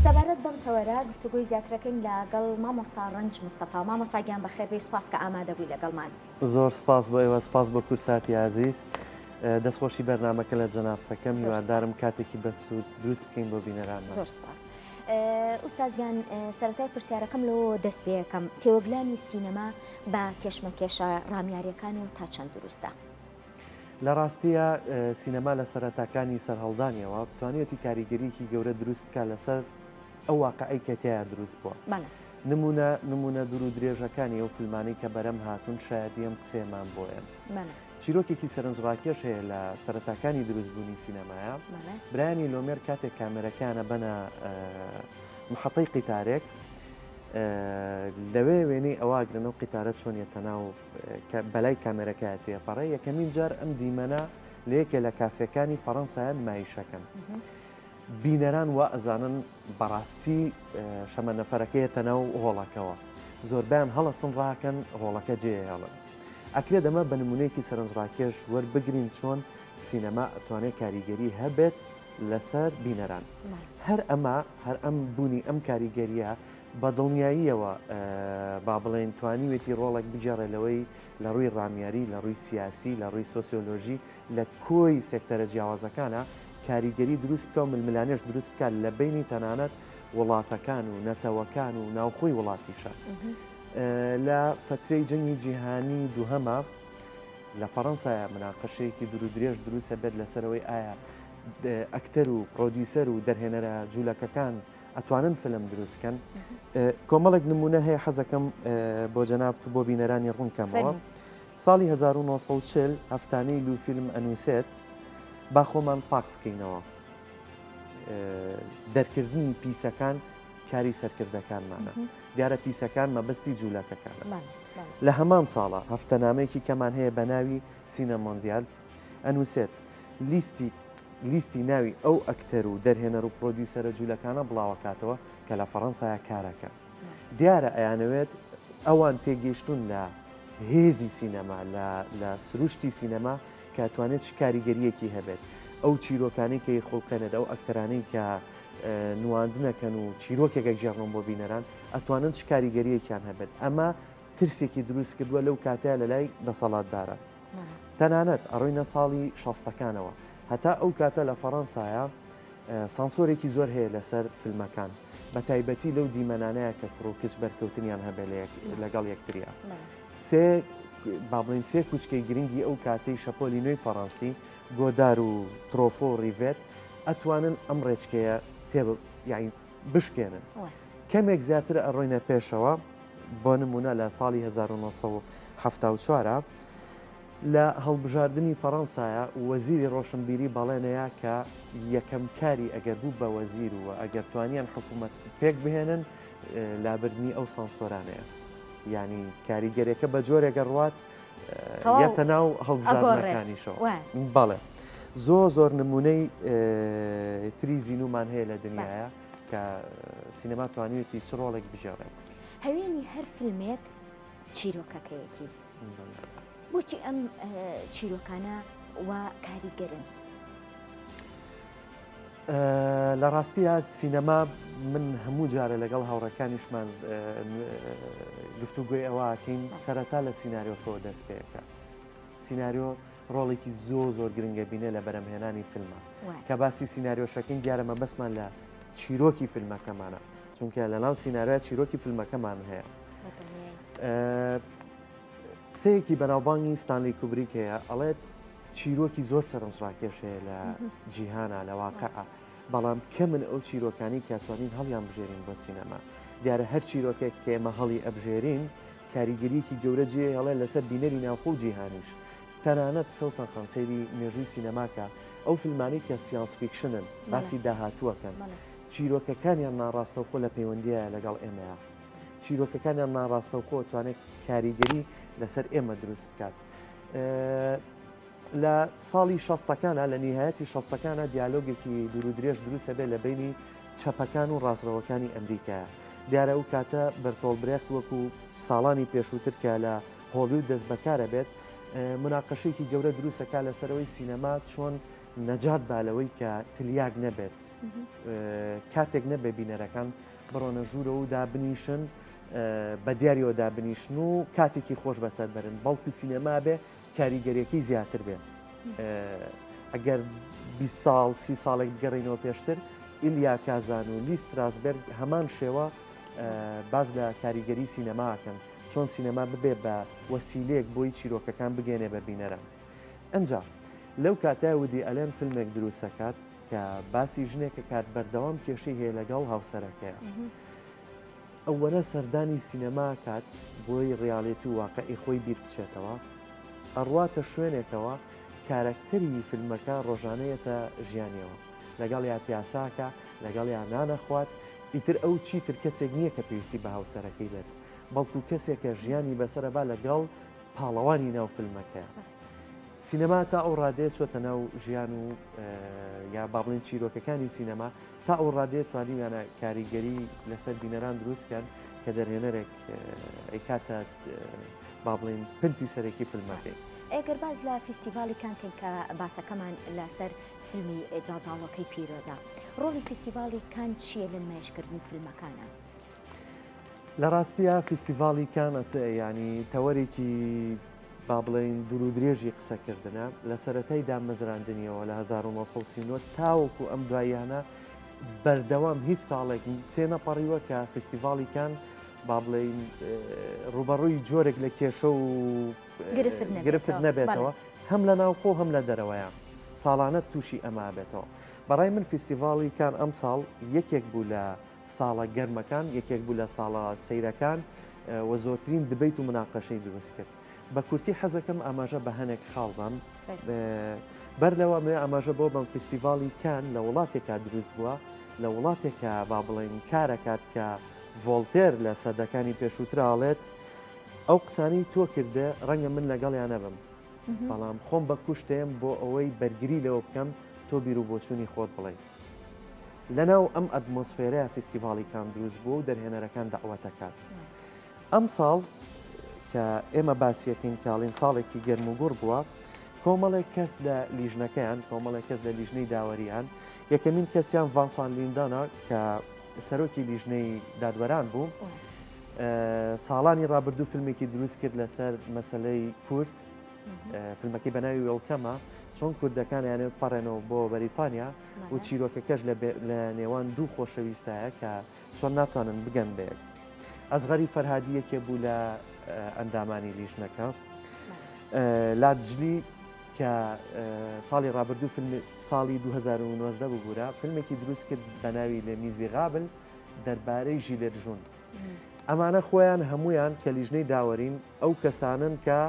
سەبارەت بەم تەوەرە گفتوگوی زیاترەکەین لەگەڵ مامۆستا ڕەنج مستەفا. مامۆستا گیان بەخێر سوپاس کە ئامادەبووی لەگەڵمان. زۆر سپاس بۆ ئێوە، سپاس بۆ کورساتی عزیز. دەستخۆشی بەرنامەکە لە جەنابەکەم میواندارم کاتێکی بەسوود دروست بکەین بۆ بینەرانمان. زۆر سپاس. ئوستازگیان سەرەتای پرسیارەکەم لەوە دەست پێەکەم، تێوەگلانی سینەما بە کێشمەکێشە ڕامیاریەکانەوە تا چەند دروستە؟ لە ڕاستیە سینەما لە سەرەتاکانی سەرهەڵدانیەوە بتوانێتی کاریگەریەکی گەورە دروست بکات لەسەر ئەو واقعی کە تێیان دروست بووە. نمونە دوور و درێژەکانی ئەو فیلمانەی کە بەرەم هاتوون شایەتی ئەم قسەیەمان بۆیە. چیرۆکێکی سەرنجڕاکێش هەیە لە سەرەتاکانی دروستبوونی سینەمایە. برایانی لۆمێر کاتێک کامێرەکانە بەنە محەتەی قیتارێک لەوێ وێنەی ئەواگرنەوە قیتارە چۆنیەتە ناو بەلای کامێرەکە تێپەڕێ یەکەمین جار ئەم دیمەنە لە یەکێ لە کافەکانی فەڕەنسایان نمایشەکەن. بینەران وا ئەزانن بەڕاستی شەمە نەفەرەکەیەتە ناو هۆڵەکەەوە، زۆربیان هەڵەسن ڕاکەن هۆڵەکە جێهێڵن. ئەکرێ دەمە بە نمونەیەکی سەرنجڕاکێش وەربگرین چۆن سینەما ئەتوانێت کاریگەری هەبێت لەسەر بینەران. هەر ئەم بوونی ئەم کاریگەریە بە دڵنیاییەوە با بڵێن توانیوێتی ڕۆڵێک بجێڕێلەوەی لە ڕووی ڕامیاری، لە ڕووی سیاسی، لە ڕووی سۆسیۆلۆژی، لە کۆی سێکتەرە جیاوازەکانە کاریگەری دروست بکە و ململانێش دروست بکات لە بینی تەنانەت وڵاتەکان و نەتەوەکان و ناوخۆی وڵاتیشە. لە فترەی جەنگی جیهانی دووهەمە لە فەڕەنسایە مناقەشەیەکی دوور و درێژ دروستە بێت لەسەرەوەی ئایا ئەکتەر و پرۆدیوسەر و دەرهێنەرە جوولەکەکان ئەتوانن فلم دروستکەن. کۆمەڵێک نمونە هەیە حەزەکەم بۆ جەنابەت و بۆ بینەرانی ڕوونکەمەوە. ساڵی 1940 هەفتانەی لو فیلم ئەنووسێت با خۆمان پاک بکەینەوە. دەرکردنی پیسەکان کاری سەرکردەکانمانە. دیارە پیسەکان مەبەستی جوولەکەکانە. لە هەمان ساڵە هەفتەنامەیەکی کەمان هەیە بە ناوی سینە مۆندیال ئەنووسێت لیستی ناوی ئەو ئەکتەر و دەرهێنەر و پرۆدیوسەرە جوولەکانە بڵاوەکاتەوە کە لە فەڕەنسایە کارەکە. دیارە ئەیانەوێت ئەوان تێگەیشتون لە هێزی سینەما لە سروشتی سینەما کاتوانێت چ کاریگەریەکی هەبێت. ئەو چیرۆکانی کە خۆڵکەنێت ئەو ئەکتەرانەی کە نواندنەکەن و چیرۆکێکە گێڕن بۆ بینەران ئەتوانن چ کاریگەریەکیان هەبێت. ئەمە ترسێکی دروست کردووە لەو کاتەیە لە لای دەسەڵاتدارە. تەنانەت ئەڕۆینە ساڵی 60ەکانەوە هەتا ئەو کاتە لە فەڕەنسایە سانسۆرێکی زۆر هەیە لەسەر فیلمەکان بە تایبەتی لەو دیمەنانەیە کە کڕۆکس بەرکەوتنیان هەبێ لەگەڵ یەکتریا. بابڵین سێ کوچکەی گرنگی ئەو کاتەی شەپۆلی نوێی فەڕەنسی گۆدار و ترۆفۆ و ڕیڤێت ئەتوانن ئەم ڕێچکەیە بشکێنن. کەمێک زیاتر ئەڕۆینە پێشەوە بۆ نمونە لە ساڵی 1970 لە هەڵبژاردننی فەڕەنسایە وەزیری ڕۆشنبیری بەڵێنەیە کە یەکەم کاری ئەگەر بوو بە وەزیر و ئەگەر توانیان حکوومەت پێک بهێنن لابردنی ئەو سانسۆرانەیە. ینی کاریگەرێکە بە جۆرێگە ڕوات یەتە ناو هەڵبژاردنەکانیشەوە. بەڵێ زۆر نمونەی تری زینومان هەیە لە دنیاە کە سینەما توانیوێتی چ ڕۆڵێک بژێڕێت. هەوێنی هەر فیلمێک چیرۆکەکەیەتی. بۆچی ئەم چیرۆکانە و کاریگەرن؟ لە ڕاستیە سینەما من هەموو جارە لەگەڵ هاوڕەکانیشمان گفتوگوی ئەوەکەین سەرەتا لە سیناریۆکەوە دەست پێکات. سیناریۆ ڕۆڵێکی زۆر گرنگە بینێ لە بەرەمهێنانی فیلمە کە باسی سیناریۆشەکەین دیارەمە بەسمان لە چیرۆکی فیلمەکەمانە چونکە لە ناو سیناریۆ چیرۆکی فیلمەکەمان هەیە. قسەیەکی بەناوبانگی ستانلی کوبریک هەیە ئەڵێت چیرۆکی زۆر سەرنجڕاکێش هەیە لە جیهانە لە واقعە، بەڵام کە من ئەو چیرۆکانی کاتوانین هەڵیان بژێرین بۆ سینەما. دیارە هەر چیرۆکێک کە ئێمە هەڵی ئەبژێرین کاریگەریەکی گەورە جێ هەڵێ لەسەر بینەری ناوخۆ و جیهانیش. تەنانەت سەوسان خەنسەیری مێژووی سینەماکە ئەو فیلمانی کە سیانس فیکشنن باسی داهاتووەکەن چیرۆکەکانیان ناڕاستەوخۆ لە پەیوەندیە لەگەڵ ئێمەیە. چیرۆکەکانیان ناڕاستەوخۆ توانێت کاریگەری لەسەر ئێمە دروست بکات. لە ساڵی 60ەکانە لە نیهایەتی 60ەکانە دیالۆگێکی دوور و درێژ دروستە بێت لە بینی چەپەکان و ڕاستڕەوەکانی ئەمریکایە. دیارە ئەو کاتە بەرتۆڵ برێخت وەکو ساڵانی پێشووتر کە لە هۆلیوود دەست بەکارە بێت مناقەشەیەکی گەورە دروستەکە لەسەرەوەی سینەما چۆن نەجات بالەوەی کە تلیاگ نەبێت کاتێک نەبێ بینەرەکان بڕۆنە ژوورە و دابنیشن بە دیاریەوە دابنیشن و کاتێکی خۆش بەسەر بەرن بەڵکو سینەما بێ کاریگەریەکەی زیاتر بێ ئەگەر 20 ساڵ 30 ساڵێک بگەڕینەوە پێشتر ئیلیا کازان و لی ستراسبرگ هەمان شێوە باز لە کاریگەری سینەماکەن چۆن سینەما ببێ بە وەسیلەیەک بۆی چیرۆکەکان بگەێنێ بە بینەران ئەنجا لەو کاتای ودی ئەلێن فیلمێک دروستەکات کە باسی ژنێکە کات بەردەوام کێشەی هەیە لەگەڵ هاوسەرەکەیە ئەوەنە سەردانی سینەما کات بۆی ڕیاڵێتی و واقعی خۆی بیر بچێتەوە ئەڕواتە شوێنێکەوە کارکتەری فیلمەکە ڕۆژانەیەتە ژیانیەوە لەگەڵ یا پیاساکە لەگەڵ یا نانەخوات ئیتر ئەو چیتر کەسێک نییە کە پێویستی بە هاوسەرەکەی بێت بەڵکو کەسێکە ژیانی بەسەرەبا لەگەڵ پاڵەوانی ناو فیلمەکە سینەما تا ئەو ڕادێت چۆتە ناو ژیان و یا با بڵێن چیرۆکەکانی سینەما تا ئەو ڕادێت توانیویانە کاریگەری لەسەر بینەران دروستکەن کە دەرهێنەرێک ئەیکاتە با بڵێن پنتی سەرەکی فیلمەکەی ئەگەر باز لە فیستیڤالی کانکن کە باسەکەمان لەسەر فیلمی جاڵجاڵەکەی پیرۆزە ڕۆڵی فیستیڤالی کان چییە لە نمایشکردنی فیلمەکانە؟ لە ڕاستیە فیستیڤالی کانەت ینی تەوەرێکی با بڵێن دوور و درێژی قسەکردنە لە سەرەتای دامەزراندنیەوە لە 1939 تاوەکو ئەم دوایانە بەردەوام هیچ ساڵێک تێنەپەڕیوە کە فیستیڤالی کان با بڵێن ڕوبەڕووی جۆرێک لە کێشە و گرفت نەبێتەوە هەم لە ناوخۆ هەم لە دەرەوەیە ساڵانە تووشی ئەما بێتەوە بەڕای من فیستیڤالی کان ئەم ساڵ یەکێک بوو لە ساڵە گەرمەکان یەکێک بوو لە ساڵە سەیرەکان و زۆرترین دبیت و مناقەشەی دروست کرد بە کورتی حەزەکەم ئاماژە بە هەنێک خاڵبم بەر لەوە مێ ئاماژە بۆ بەم فیستیڤالی کان لە وڵاتێکا دروست بووە لە وڵاتێکە با بڵێن کارەکات کە ڤۆڵتێر لە سەدەکانی پێشووتراڵێت ئەو قسانی تۆ کردە ڕەنگە من لەگەڵیان نەبم بەڵام خۆم بە کوشتێم بۆ ئەوەی بەرگری لەوە بکەم تۆ بیر و بۆچوونی خۆت بڵێ لەناو ئەم ئەتمۆسفێرەیە فیستیڤالی کان دروست بوو و دەرهێنەرەکان داوەتەکات ئەم ساڵ کە ئێمە باسیەکەین کاڵین ساڵێکی گەرم و گوڕ بووە کۆمەڵێک کەس لە لیژنەکەیان کۆمەڵێک کەس لە لیژنەی داوەریان یەکەمین کەسیان ڤانسان لیندانە کە سەرۆکی لیژنەی دادوەران بوو ساڵانی ڕابردوو فیلمێکی دروست کرد لەسەر مەسلەی کورد فیلمەکەی بەناوی وێڵکەمە چۆن کوردەکان یانێ پەڕێنەوە بۆ بەریتانیا و چیرۆکەکەش لە نێوان دوو خۆشەویستایە کە چۆن ناتوانن بگەن بێت ئەزغەری فەرهادیەکێ بوو لە ئەندامانی لیژنەکە لاتجلی کە ساڵی ڕابردوو ساڵی 2019 ببوورە فیلمێکی دروست کرد بە ناوی لە میزی غابل دەربارەی ژیلێت ژون ئەمانە خۆیان هەمویان کە لیژنەی داوەرین ئەو کەسانن کە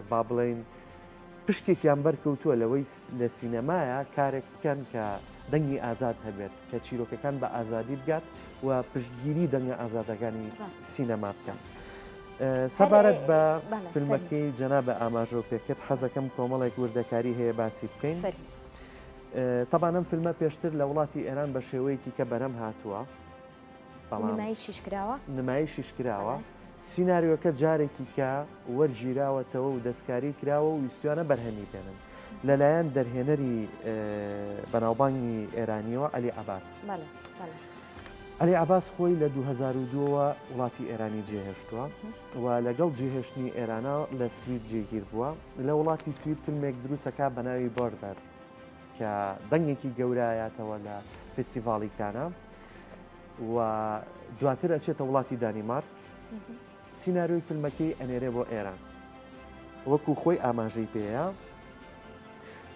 با بڵێن پشکێکیان بەرکەوتووە لەوەی لە سینەمایە کارێک بکەن کە دەنگی ئازاد هەبێت کە چیرۆکەکان بە ئازادی بگات و پشتگیری دەنگە ئازادەکانی سینەما بکات. سەبارەت بە فیلمەکەی جەناب ئاماژۆ پێکرد حەزەکەم کۆمەڵێک وردەکاری هەیە باسی بکەین. تەبان ئەم فیلمە پێشتر لە وڵاتی ئێران بە شێوەیەکی کە بەرەم هاتووە نمایشیش کراوە سیناریۆکە جارێکی کە وەرگیراوەتەوە و دەستکاری کراوە و ویستوانە بەرهەمی بێنن لەلایەن دەرهێنەری بەناوبانگی ئێرانیەوە ئەلی عەباس. ئەلی عەباس خۆی لە 2002ەوە وڵاتی ئێرانی جێهێشتووە و لەگەڵ جێهێشتنی ئێرانە لە سوید جێگیر بووە لە وڵاتی سوید فیلمێک دروستەکە بە ناوی بۆردەر کە دەنگێکی گەورایەتەوە لە فستیڤالی کانە و دواتر ئەچێتە وڵاتی دانیمارک سیناریۆی فیلمەکەی ئەنێرێ بۆ ئێران وەکو خۆی ئاماژەی پێەیە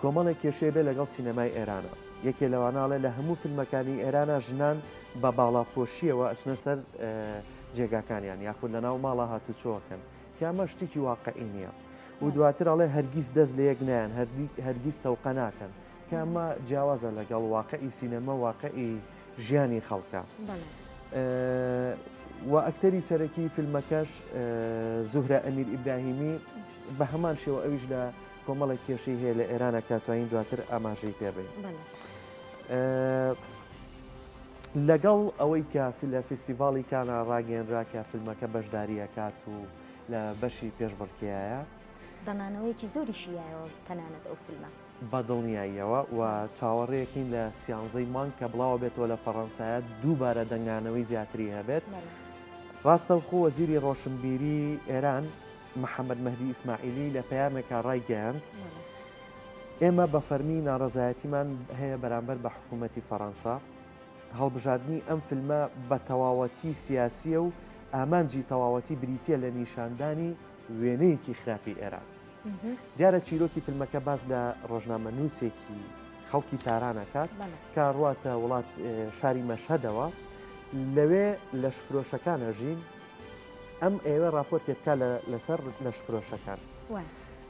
کۆمەڵێک کێشەیە بێ لەگەڵ سینەمای ئێرانە یەکێ لەواناڵێ لە هەموو فیلمەکانی ئێرانە ژنان بە باڵاپۆشیەوە ئەچنە سەر جێگاکانیان یاخود لە ناو ماڵە هاتوچۆکەن کە ئەمە شتێکی واقعی نییە و دواتر ئەڵێ هەرگیز دەست لە یەک نیان هەرگیز تەوقە ناکەن کە ئەمە جیاوازە لەگەڵ واقعی سینەمە واقعی ژیانی خەڵکە. و ئەکتەری سەرەکی فیلمەکەش زوهرە ئەمیر ئیبراهیمی بە هەمان شێوە ئەویش لە کۆمەڵێک کێشەی هەیە لە ئێرانە کاتوانین دواتر ئاماژەی پێبێت. لەگەڵ ئەوەی کە لە فستیڤالی کانە ڕاگەێنرا کە فیلمەکە بەشداریەکات و لە بەشی پێشبڕکێایە دەنانەوەیکی زۆریشیایەوە تەنانەت ئەو فیلمە بەدڵنیاییەوە و چاوەڕێیەکەین لە سیانزەی مانگ کە بڵاوە بێتەوە لە فەڕەنسایە دووبارە دەنگانەوەی زیاتری هەبێت. ڕاستەوخۆ وەزیری ڕۆشنبیری ئێران محەممەد مەهدی ئیسماعیلی لە پەیامێکە ڕایگەیاند ئێمە بە فەرمی ناڕەزایەتیمان هەیە بەرامبەر بە حکوومەتی فەڕەنسا. هەڵبژاردننی ئەم فیلمە بە تەواوەتی سیاسیە و ئامانجی تەواوەتی بریتە لە نیشاندانی وێنەیەکی خراپی ئێران. دیارە چیرۆکی فیلمەکە باز لە ڕۆژنامە نووسێکی خەڵکی تارانەکات کە ڕواتە وڵات شاری مەشهدەوە لەوێ لەش فرۆشەکانە ژین ئەم ئێوە راپۆرتێک بکە لەسەر لەش فرۆشەکان.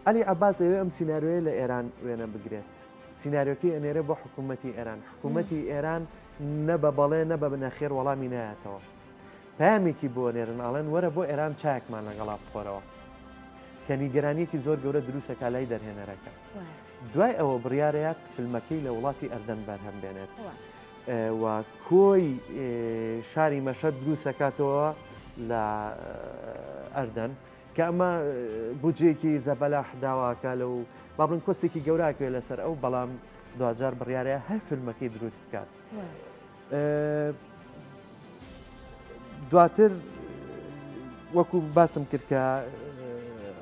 ئەلی عەباس ئێوێ ئەم سیناریۆیە لە ئێران وێنە بگرێت. سیناریۆکی ئەنێرە بۆ حکوومەتی ئێران. حکوومەتی ئێران نە بە بەڵێ نە بە بنەخێر وەڵامی نایەتەوە. پامێکی بۆ نێرن ئاڵێن وەرە بۆ ئێران چاکمان لەگەڵا بخۆرەوە. کە نیگەرانیەکی زۆر گەورە دروستەکە لای دەرهێنەرەکە. دوای ئەوە بڕیارەیەک فیلمەکەی لە وڵاتی ئەردەن بەرهەم بێنێت و کۆی شاری مەشەد دروستەکاتەوە لە ئەردەن کە ئەمە بودجێکی زەبەلاح داواکە لەو با بڵین کۆستێکی گەوراکوێ لەسەر ئەو بەڵام دوجار بڕیارەیە هەر فیلمەکەی دروست بکات. دواتر وەکو باسم کرد کە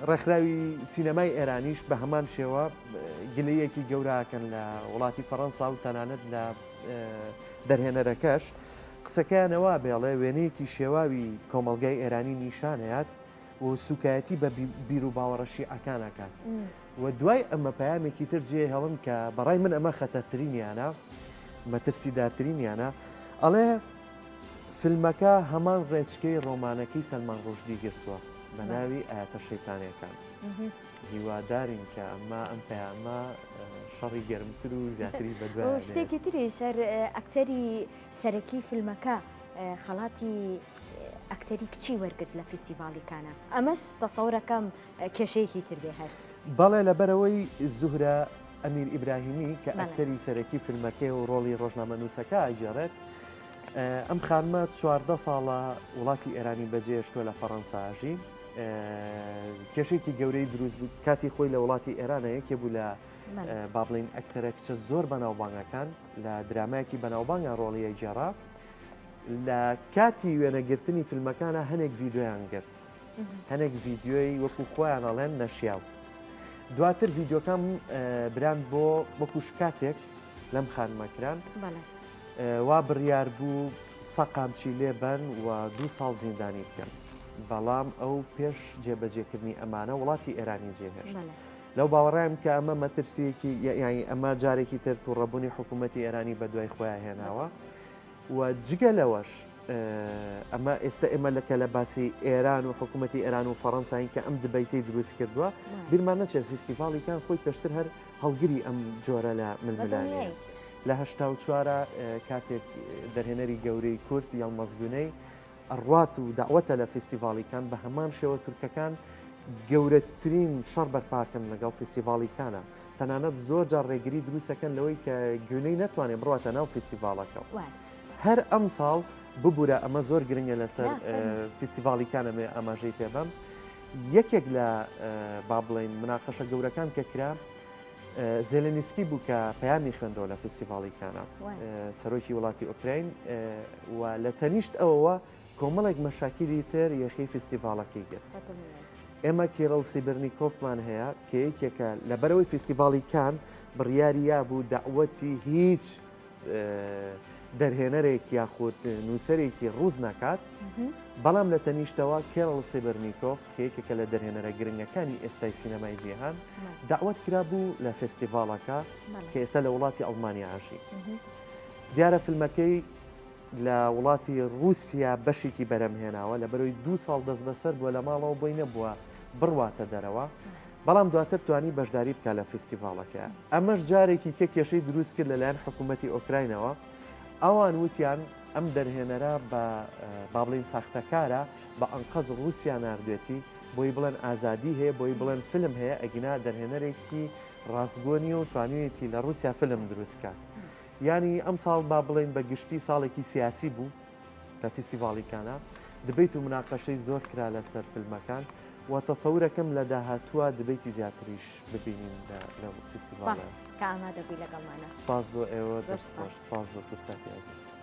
ڕێکخراوی سینەمای ئێرانیش بە هەمان شێوە گلەیەکی گەوراکەن لە وڵاتی فەڕەنسا و تەنانەت لە دەرهێنەرەکەش قسەکەیانەوە بێڵێ وێنەیەکی شێواوی کۆمەڵگای ئێرانی نیشانەیەات و سوکایەتی بە بیر و باوەڕە شیعەکانەکات و دوای ئەمە پەیامێکی تر جێ هەڵن کە بەڕای من ئەمە خەتەرترینیانە مەترسی دارترینیانە ئەڵێ فیلمەکە هەمان ڕێچکەی ڕۆمانەکەی سەلمان ڕۆژدی گرتووە بە ناوی ئاەتە شەیتانیەکان. هیوادارین کە ئەمە ئەم پەیامە شەڕی گەرمتر و زیاتری بەدوای شتێکی تریش هەر ئەکتەری سەرەکی فیلمەکە خەڵاتی ئەکتەری کچی وەرگرت لە فیستیڤاڵی کانە. ئەمەش تەسەورەکەم کێشەیەکی تر بێ هەر بەڵێ لەبەرەوەی زوهرە ئەمیر ئیبراهیمی کە ئەکتەری سەرەکی فیلمەکەی و ڕۆڵی ڕۆژنامە نووسەکە ئاژێڕێت. ئەم خانمە 14 ساڵە وڵاتی ئێرانی بەجێشتووە لە فەڕەنساژی کێشێکی گەورەی دروست بوو کاتی خۆی لە وڵاتی ئێرانە یەکێ بوو لە با بڵین ئەکتەرە کچە زۆر بەناوبانگەکان لە درامایەکی بەناوبانگە ڕۆڵیە جێڕا لە کاتی وێنەگرتنی فیلمەکانە هەنێک ڤیددیۆیان گرت هەنێک ڤیددیۆی وەکو خۆیان ئەڵێن نەشیاو دواتر ڤیددیۆکان بران بۆ وەکو شکاتێک لەم خانمەکران وا بڕیار بوو سەقامچی لێبن و 2 ساڵ زیندانی بکەن بەڵام ئەو پێش جێبەجێکردنی ئەمانە وڵاتی ئێرانی جێهێشت لەو باوەڕایم کە ئەمە مەترسیەکی یعنی ئەمە جارێکی تر تووڕەبوونی حکوومەتی ئێرانی بە دوای خۆیان هێناوە و جگە لەوەش ئەمە ئێستا ئێمە لەکە لە باسی ئێران و حکوومەتی ئێران و فەڕەنساین کە ئەم دبەیتەی دروست کردووە بیرمان نەچێت فیستیڤاڵیکان خۆی پێشتر هەر هەڵگیری ئەم جۆرە لە ململانیە لە 1970 کاتێک دەرهێنەری گەورەی کورد یان مەزگونەی ئەڕوات و داوەتە لە فیستیڤاڵیکان بە هەمان شێوە تورکەکان گەورەترین شەڕ بەرپاکەن لەگەڵ فیستیڤاڵیکانە تەنانەت زۆر جار ڕێگری دروستەکەن لەوەی کە گوێنەی نەتوانێت بڕاتە ناو فیستیڤاڵەکە هەر ئەم ساڵ ببوورە ئەمە زۆر گرنگە لەسەر فیستیڤاڵیکانە ئاماژەی پێبم یەکێک لە با بڵین مناقەشە گەورەکان کە کرا زێلێنسکی بوو کە پەیامی خوێندەوە لە فیستیڤاڵیکانە سەرۆکی وڵاتی ئۆکراین و لە تەنیشت ئەوەوە کۆمەڵێک مەشاکیری تر یەخی فیستیڤاڵەکەی گرت ئێمە کێرڵ سیبرنیکۆفمان هەیە کە یەکێکە لەبەرەوەی فیستیڤاڵیکان بڕیاریا بوو داوەتی هیچ دەرهێنەرێک یاخود نووسەرێکی ڕووز نکات بەڵام لە تەنیشتەوە کێرڵ سیبرنیکۆف کێکێکە لە دەرهێنەرە گرنگەکانی ئێستای سینەمای جیهان داوەت کرا بوو لە فستیڤاڵەکە کە ئێستا لە وڵاتی ئەڵمانیا عاشی دیارە فیلمەکەی لە وڵاتی رووسیا بەشێکی بەرەمهێناوە لە بەرەوەی 2 ساڵ دەست بەسەر بووە لە ماڵەوە بۆی نەبووە بڕواتە دەرەوە بەڵام دواتر توانی بەشداری بکە لە فستیڤاڵەکە ئەمەش جارێکی کە کێشەی دروست کرد لەلایەن حکوومەتی ئۆکراینەوە ئەوان وتیان ئەم دەرهێنەرە بە بابلین ساختەکارە بە ئەنقەز رووسیا نردوێتی بۆی بڵێن ئازادی هەیە بۆی بڵێن فیلم هەیە ئەگینا دەرهێنەرێکی ڕاستگۆنی و توانوێتی لە رووسیا فیلم دروستکات ینی ئەم ساڵ با بڵێن بە گشتی ساڵێکی سیاسی بوو لە فیستیڤاڵیکانە دەبێت و مناقەشەی زۆر کرا لەسەر فیلمەکان و تەسەورەکەم لە داهاتووە دەبێتی زیاتریش ببینین لە فستیڤالە. سپاس کە ئامادەبووی لەگەڵمانە. سپاس بۆ ئێوە، زۆر سپاس. سپاس بۆ کورساتی عزیز.